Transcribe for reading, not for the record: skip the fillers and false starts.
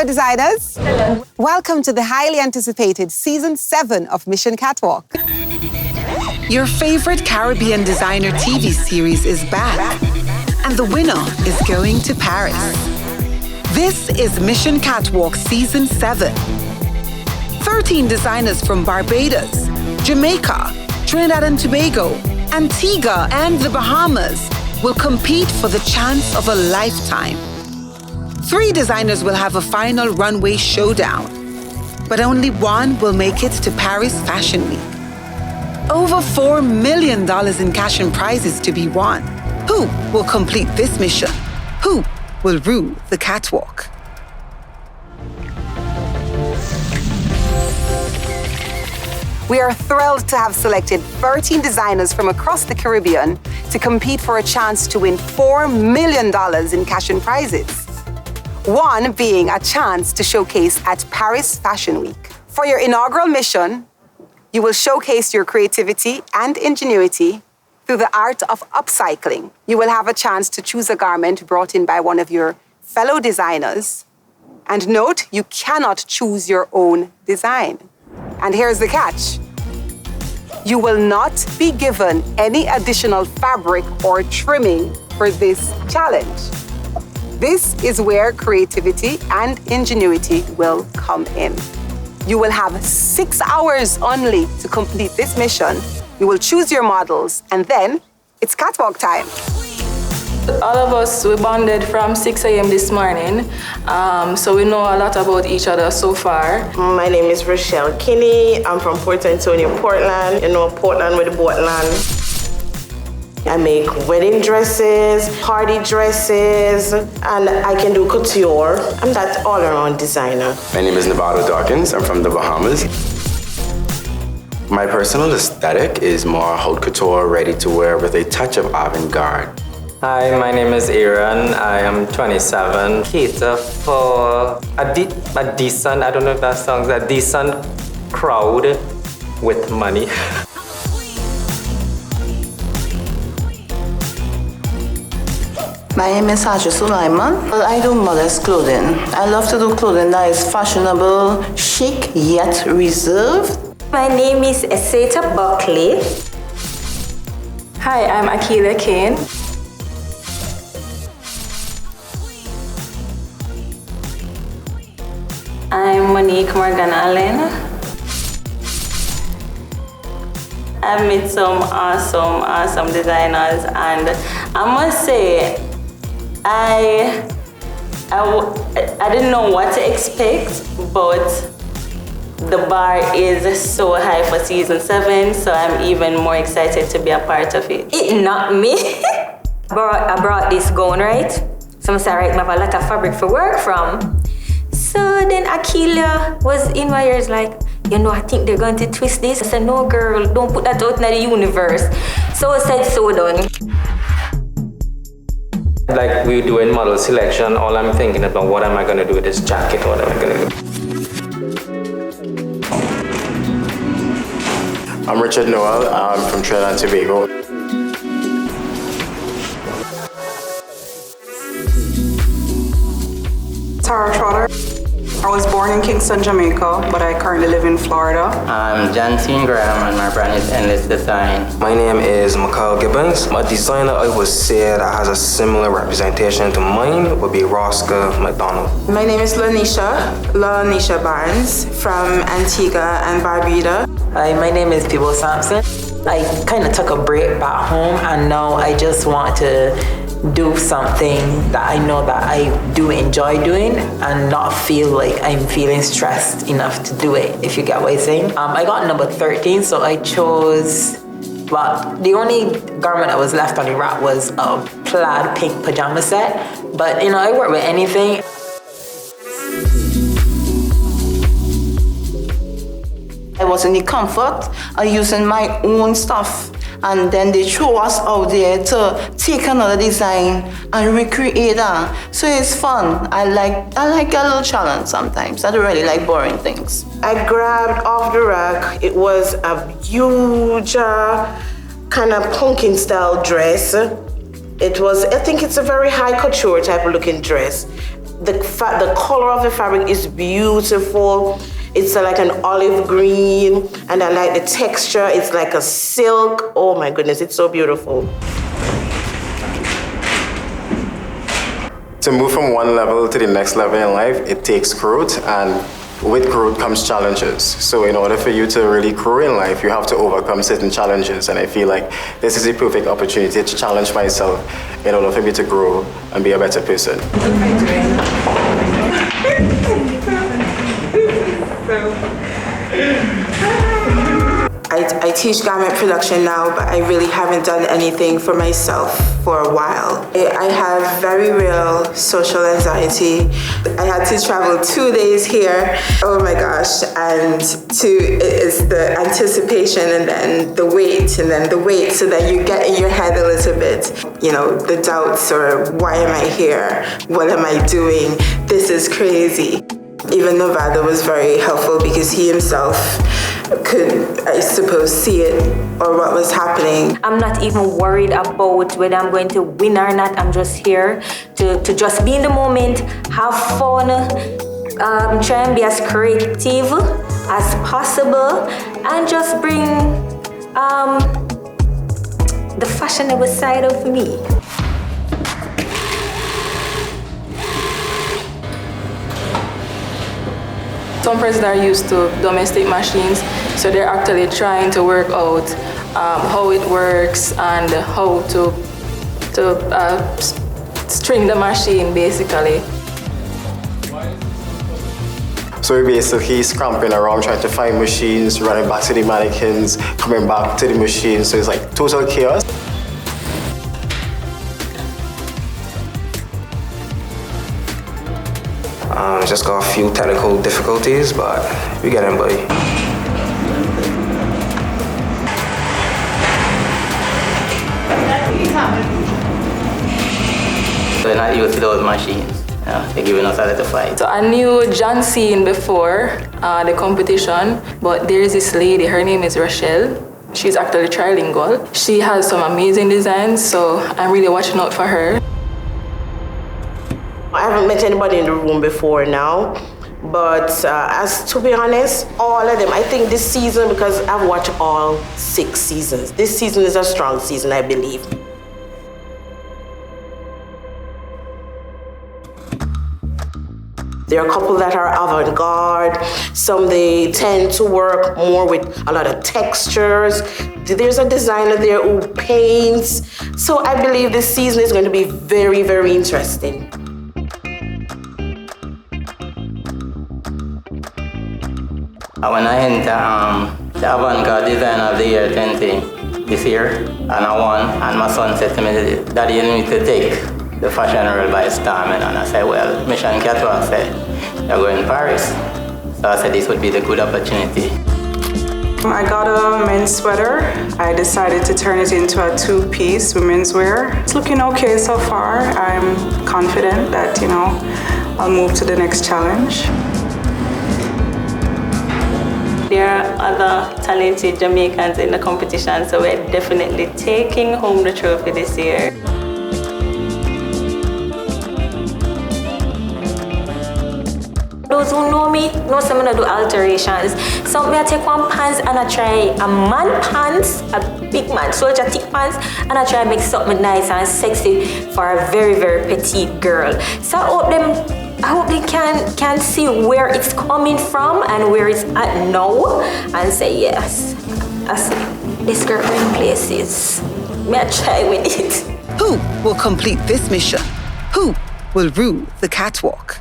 Hello, designers. Hello. Welcome to the highly anticipated Season 7 of Mission Catwalk. Your favorite Caribbean designer TV series is back, and the winner is going to Paris. This is Mission Catwalk Season 7. 13 designers from Barbados, Jamaica, Trinidad and Tobago, Antigua, and the Bahamas will compete for the chance of a lifetime. 3 designers will have a final runway showdown, but only one will make it to Paris Fashion Week. Over $4 million in cash and prizes to be won. Who will complete this mission? Who will rule the catwalk? We are thrilled to have selected 13 designers from across the Caribbean to compete for a chance to win $4 million in cash and prizes. One being a chance to showcase at Paris Fashion Week. For your inaugural mission, you will showcase your creativity and ingenuity through the art of upcycling. You will have a chance to choose a garment brought in by one of your fellow designers. And note, you cannot choose your own design. And here's the catch. You will not be given any additional fabric or trimming for this challenge. This is where creativity and ingenuity will come in. You will have 6 hours only to complete this mission. You will choose your models, and then it's catwalk time. All of us, we bonded from 6 a.m. this morning, so we know a lot about each other so far. My name is Rochelle Kinney. I'm from Port Antonio, Portland. You know, Portland with the boatland. I make wedding dresses, party dresses, and I can do couture. I'm that all-around designer. My name is Nevado Dawkins. I'm from the Bahamas. My personal aesthetic is more haute couture, ready to wear with a touch of avant-garde. Hi, my name is Aaron. I am 27. Cater for a decent, I don't know if that sounds, a decent crowd with money. My name is Haja Sulaiman. I do modest clothing. I love to do clothing that is fashionable, chic, yet reserved. My name is Eseta Buckley. Hi, I'm Akila Kane. I'm Monique Morgan Allen. I've met some awesome designers, and I must say, I didn't know what to expect, but the bar is so high for Season 7, so I'm even more excited to be a part of it. It knocked me. I brought this gown, right? So I'm sorry, I have a lot of fabric for work from. So then Akila was in my ears like, you know, I think they're going to twist this. I said, no girl, don't put that out in the universe. So I said, so done. Like we're doing model selection, all I'm thinking about what am I going to do with this jacket, what am I going to do? I'm Richard Noel. I'm from Trinidad and Tobago. Tara Trotter. I was born in Kingston, Jamaica, but I currently live in Florida. I'm Jantine Graham, and my brand is Endless Design. My name is Mikhail Gibbons. A designer I would say that has a similar representation to mine would be Roscoe McDonald. My name is Lanisha Barnes from Antigua and Barbuda. Hi, my name is Pibo Sampson. I kind of took a break back home, and now I just want to do something that I know that I do enjoy doing and not feel like I'm feeling stressed enough to do it, if you get what I'm saying. I got number 13, so I chose, well, the only garment that was left on the rack was a plaid pink pajama set, but you know, I work with anything. I was in the comfort of using my own stuff, and then they throw us out there to take another design and recreate that. So it's fun. I like a little challenge sometimes. I don't really like boring things. I grabbed off the rack. It was a huge kind of pumpkin style dress. It was, I think it's a very high couture type of looking dress. The color of the fabric is beautiful. It's like an olive green, and I like the texture. It's like a silk. Oh my goodness, it's so beautiful. To move from one level to the next level in life, it takes growth, and with growth comes challenges. So in order for you to really grow in life, you have to overcome certain challenges. And I feel like this is a perfect opportunity to challenge myself in order for me to grow and be a better person. I teach garment production now, but I really haven't done anything for myself for a while. I have very real social anxiety. I had to travel 2 days here. Oh my gosh. And it's the anticipation and then the wait and then the wait. So that you get in your head a little bit, you know, the doubts or why am I here? What am I doing? This is crazy. Even Nevada was very helpful because he himself could, I suppose, see it or what was happening. I'm not even worried about whether I'm going to win or not. I'm just here to just be in the moment, have fun, try and be as creative as possible, and just bring the fashionable side of me. Some persons are used to domestic machines, so they're actually trying to work out how it works and how to string the machine, basically. So we're basically scramping around trying to find machines, running back to the mannequins, coming back to the machines, so it's like total chaos. Just got a few technical difficulties, but we get in, buddy. We're not used to those machines. They're giving us a little fight. So I knew John Cena before the competition, but there is this lady, her name is Rochelle. She's actually trilingual. She has some amazing designs, so I'm really watching out for her. I haven't met anybody in the room before now, but as to be honest, all of them, I think this season, because I've watched all 6 seasons, this season is a strong season, I believe. There are a couple that are avant-garde. Some they tend to work more with a lot of textures. There's a designer there who paints. So I believe this season is going to be very, very interesting. When I enter the avant-garde design of the year 20 this year, and I won, and my son said to me, Daddy, you need to take the fashion world by storm. And I said, well, Missioncatwalk said, you're going to Paris. So I said this would be the good opportunity. I got a men's sweater. I decided to turn it into a 2-piece women's wear. It's looking okay so far. I'm confident that, you know, I'll move to the next challenge. There are other talented Jamaicans in the competition, so we're definitely taking home the trophy this year. Those who know me know I'm gonna do alterations. So I take one pants and I try a man pants, a big man, soldier thick pants, and I try to make something nice and sexy for a very, very petite girl. So I hope they can see where it's coming from and where it's at now and say, yes, I see this girl in places. May I try with it? Who will complete this mission? Who will rule the catwalk?